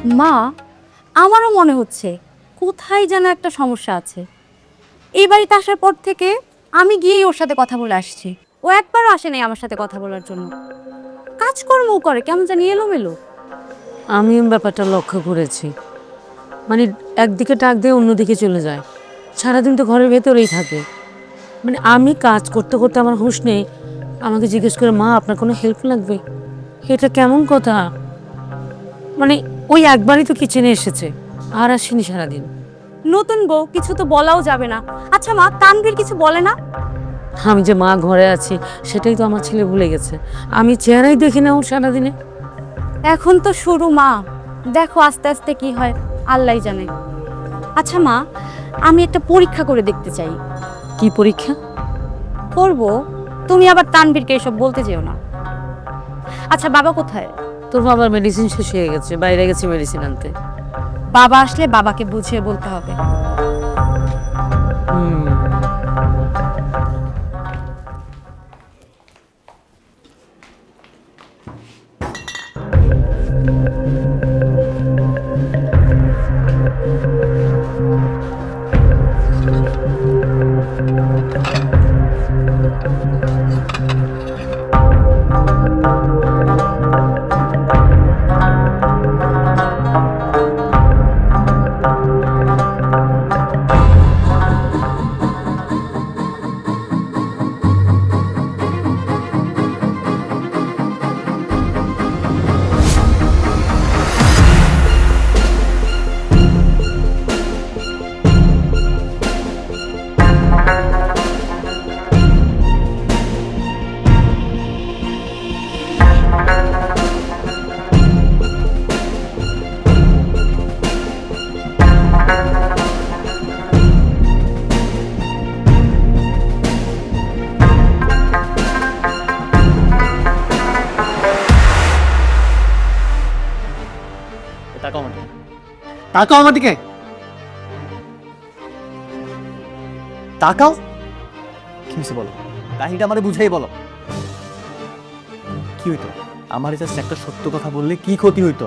মা, আমারও মনে হচ্ছে কোথায় যেন একটা সমস্যা আছে। এই বাড়িতে আসার পর থেকে আমি গিয়েই ওর সাথে কথা বলে আসছি। ও একবারও আসে নাই আমার সাথে কথা বলার জন্য। কাজকর্মও করে কেমন জানি এলোমেলো। আমি ব্যাপারটা লক্ষ্য করেছি, মানে একদিকে টাক দিয়ে অন্যদিকে চলে যায়, সারাদিন তো ঘরের ভেতরেই থাকে। মানে আমি কাজ করতে করতে আমার হুঁশ নেই, আমাকে জিজ্ঞেস করে মা আপনার কোনো হেল্প লাগবে। এটা কেমন কথা? মানে ওই একবারই তো কিচেনে এসেছে, আর আসেনি সারাদিন। নতুন বউ, কিছু তো বলাও যাবে না। আচ্ছা মা, তানভীর কিছু বলে না? আমি যে মা ঘরে আছি সেটাই তো আমার ছেলে ভুলে গেছে, আমি চেহারাই দেখি না ওর সারাদিনে। এখন তো শুরু মা, দেখো আস্তে আস্তে কি হয় আল্লাহই জানে। আচ্ছা মা, আমি একটা পরীক্ষা করে দেখতে চাই। কি পরীক্ষা? করব, তুমি আবার তানভীরকে এসব বলতে যেও না। আচ্ছা বাবা কোথায়? তোর বাবার মেডিসিন শেষ হয়ে গেছে, বাইরে গেছে মেডিসিন আনতে। বাবা আসলে বাবাকে বুঝিয়ে বলতে হবে। হুম। তাকাও আমার দিকে, তাকাও আমার দিকে, তাকাও। কি হয়েছে বলো, কাহিনীটা আমারে বুঝাই বলো। কি হইতো আমার জাস্ট একটা সত্য কথা বললে কি ক্ষতি হইতো?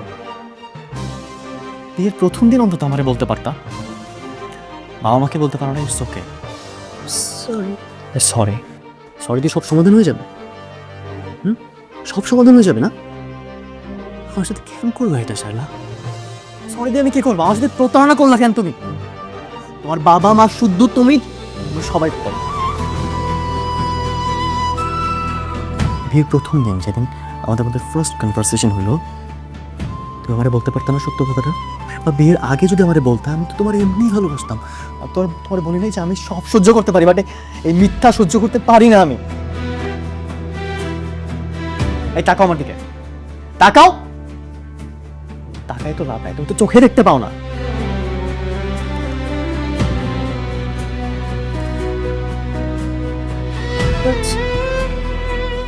বিয়ের প্রথম দিন অন্তত আমারে বলতে পারতা। বাবা মাকে বলতে পারো না, it's okay. Sorry. Sorry sorry দিয়ে সব সমাধান হয়ে যাবে? সব সমাধান হয়ে যাবে না? আমার সাথে কেন করবো এটা শায়লা? সরি দিয়ে আমি কি করবো? আমার সাথে প্রতারণা করলা কেন তুমি? তোমার বাবা মা শুদ্ধ, তুমি সবাই করো। বিয়ের প্রথম দিন যেদিন আমাদের মধ্যে ফার্স্ট কনভারসেশন হলো, তুমি আমারে বলতে পারতাম না সত্য কথাটা? বা বিয়ের আগে যদি আমারে বলতাম, আমি তো তোমার এমনি ভালোবাসতাম। আর তোমার বলি নাই যে আমি সব সহ্য করতে পারি, বাট এই মিথ্যা সহ্য করতে পারি না আমি। এই তাকাও আমার দিকে, তাকাও। তাকাই তো লাভ নাই, তুমি তো চোখে দেখতে পাও না।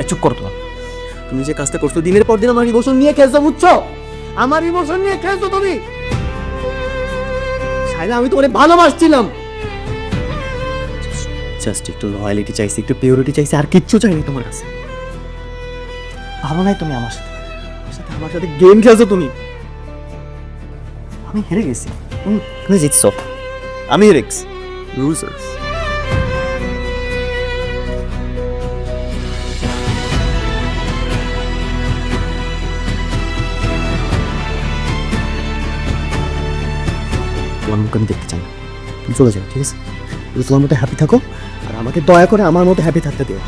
চুপ করো তোমার। তুমি যে কাজটা করছো, দিনের পর দিন আমার ইমোশন নিয়ে খেলছো, বুঝছো? আমার ইমোশন নিয়ে খেলছো তুমি। শায়লা আমি তোমারে ভালোবাসছিলাম, জাস্ট একটু লয়ালিটি চাইছি, একটু পিওরিটি চাইছি, আর কিচ্ছু চাইনি তোমার কাছে। ভালো নাই তুমি আমার সাথে, আমার সাথে গেম খেলছো তুমি। আমি হেরে গেছি, তুমি জিতছো, আমি হেরে গেছি। লুজার্স। তোমার মুখ আমি দেখতে চাই না, তুমি চলে যাও, ঠিক আছে? তুমি তোমার মতো হ্যাপি থাকো, আর আমাকে দয়া করে আমার মতো হ্যাপি থাকতে দিও।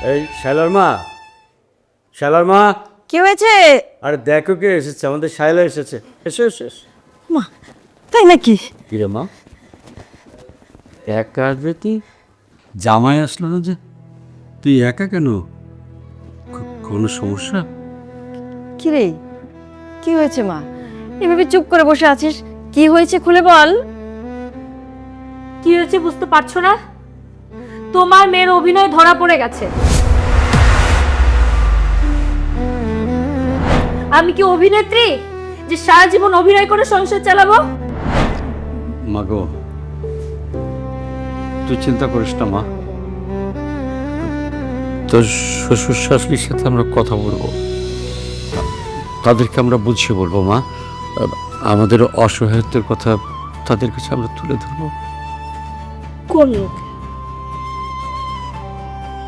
এই শাইলার মা, শাইলার মা, কি হয়েছে? আরে দেখো কে এসেছে, আমাদের শাইলা এসেছে। এসো এসো এসো। মা, তাই নাকি? কি রে মা, একা আসবে তুই? জামাই আসলো না যে, তুই একা কেন? কোনো সমস্যা? কি রে, কি হয়েছে মা? এভাবে চুপ করে বসে আছিস, কি হয়েছে খুলে বল। কি হয়েছে বুঝতে পারছো না? তোমার মেয়ের অভিনয় ধরা পড়ে গেছে। আমি কি অভিনেত্রী যে সারা জীবন অভিনয় করে সংসার চালাবো? মাগো, তুই চিন্তা করিস না মা, তোর শ্বশুর শাশুড়ির সাথে আমরা কথা বলবো, তাদেরকে আমরা বুঝিয়ে বলবো মা, আমাদের অসহায়ত্বের কথা তাদের কাছে আমরা তুলে ধরবো। কোন মুখে,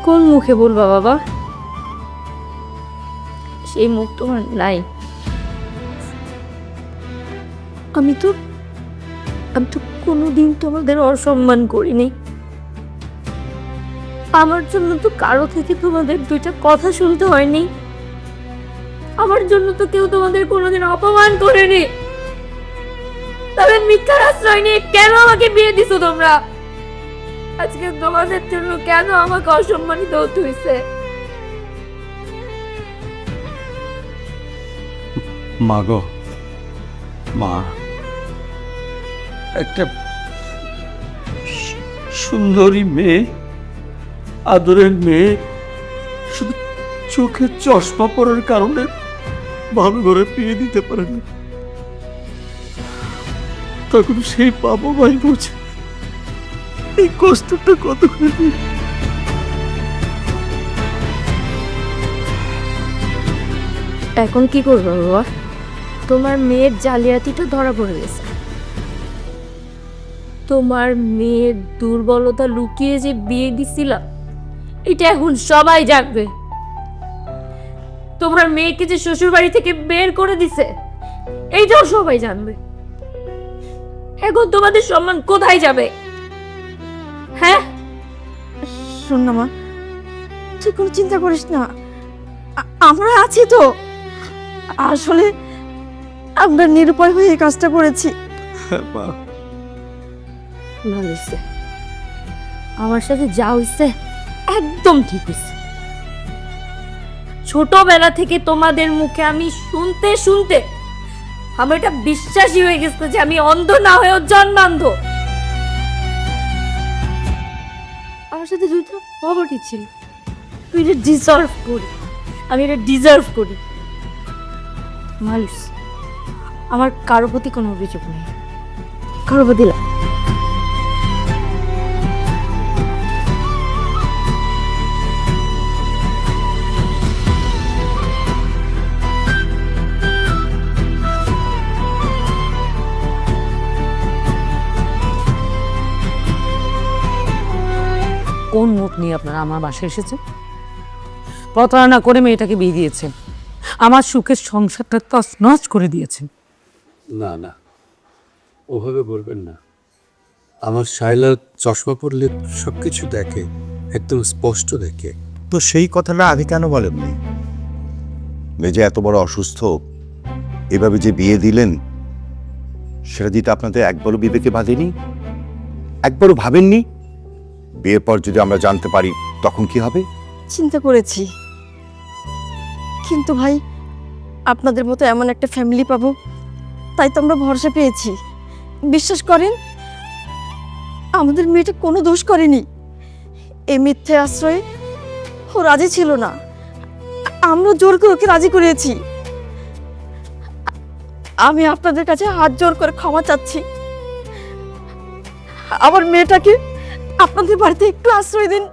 কোন মুখে বলবা বাবা? সেই মুখ তোমার নাই। আমি তো কোনোদিন তোমাদের অসম্মান করিনি। আমার জন্য তো কারো থেকে তোমাদের দুইটা কথা শুনতে হয়নি। আমার জন্য তো কেউ তোমাদের কোনোদিন অপমান করেনি। তবে মিথ্যার আশ্রয় নিয়ে কেন আমাকে বিয়ে দিছো তোমরা? আজকে তোমাদের জন্য কেন আমাকে অসম্মানিত হতে হয়েছে? মাগো, মা, একটা সুন্দরী মেয়ে, আদরের মেয়ে, শুধু চোখে চশমা পরার কারণে ভালো করে বিয়ে দিতে পারে না, তখন সেই বাবা ভাই বুঝে এই কষ্টটা কত করে। এখন কি করবো বাবা? তোমার মেয়ের জালিয়াতিটা ধরা পড়ে গেছে। তোমার মেয়ের দুর্বলতা লুকিয়ে যে বিয়ে দিছিলাম, এটা এখন সবাই জানবে। তোমার মেয়েকে যে শ্বশুর বাড়ি থেকে বের করে দিছে, এইটাও সবাই জানবে। এখন তোমাদের সম্মান কোথায় যাবে? হ্যাঁ, শোন না মা, তুই কোনো চিন্তা করিস না, আমরা আছি তো। আসলে আমরা নিরুপায় হয়ে এই কাজটা করেছি। ভালো হয়েছে। আমার সাথে যা হয়েছে একদম ঠিক হয়েছে। ছোটবেলা থেকে তোমাদের মুখে আমি শুনতে শুনতে আমার এটা বিশ্বাসই হয়ে গেছে যে আমি অন্ধ না হয়েও জন্মান্ধ। আমার সাথে দুইটা প্রপার্টি ছিল, তুই এটা ডিজার্ভ করি, আমি এটা ডিজার্ভ করি। মানুষ, আমার কারো প্রতি কোনো অভিযোগ নেই, কারো প্রতি না। কোন মুখ নিয়ে আপনারা আমার বাসায় এসেছেন? প্রতারণা করে মেয়েটাকে বিয়ে দিয়েছেন, আমার সুখের সংসারটা তছনছ করে দিয়েছেন। না না, ওভাবে বলবেন না। আমার শাইলা চশমা পরলে সবকিছু দেখে, একদম স্পষ্ট দেখে। তো সেই কথাটা আগে কেন বলেননি? মেয়ে যে এত বড় অসুস্থ, এভাবে যে বিয়ে দিলেন, সেটা দিতে আপনাদের একবারও বিবেকে বাঁধেনি? একবারও ভাবেননি বিয়ের পর যদি আমরা জানতে পারি তখন কি হবে? চিন্তা করেছি, কিন্তু ভাই আপনাদের মতো এমন একটা ফ্যামিলি পাবো তাই তো আমরা ভরসা পেয়েছি। বিশ্বাস করেন, আমাদের মেয়েটা কোনো দোষ করেনি। এই মিথ্যে আশ্রয়ে ও রাজি ছিল না, আমরা জোর করে ওকে রাজি করিয়েছি। আমি আপনাদের কাছে হাত জোর করে ক্ষমা চাচ্ছি। আমার মেয়েটাকে আপনাদের বাড়িতে একটু আশ্রয় দিন।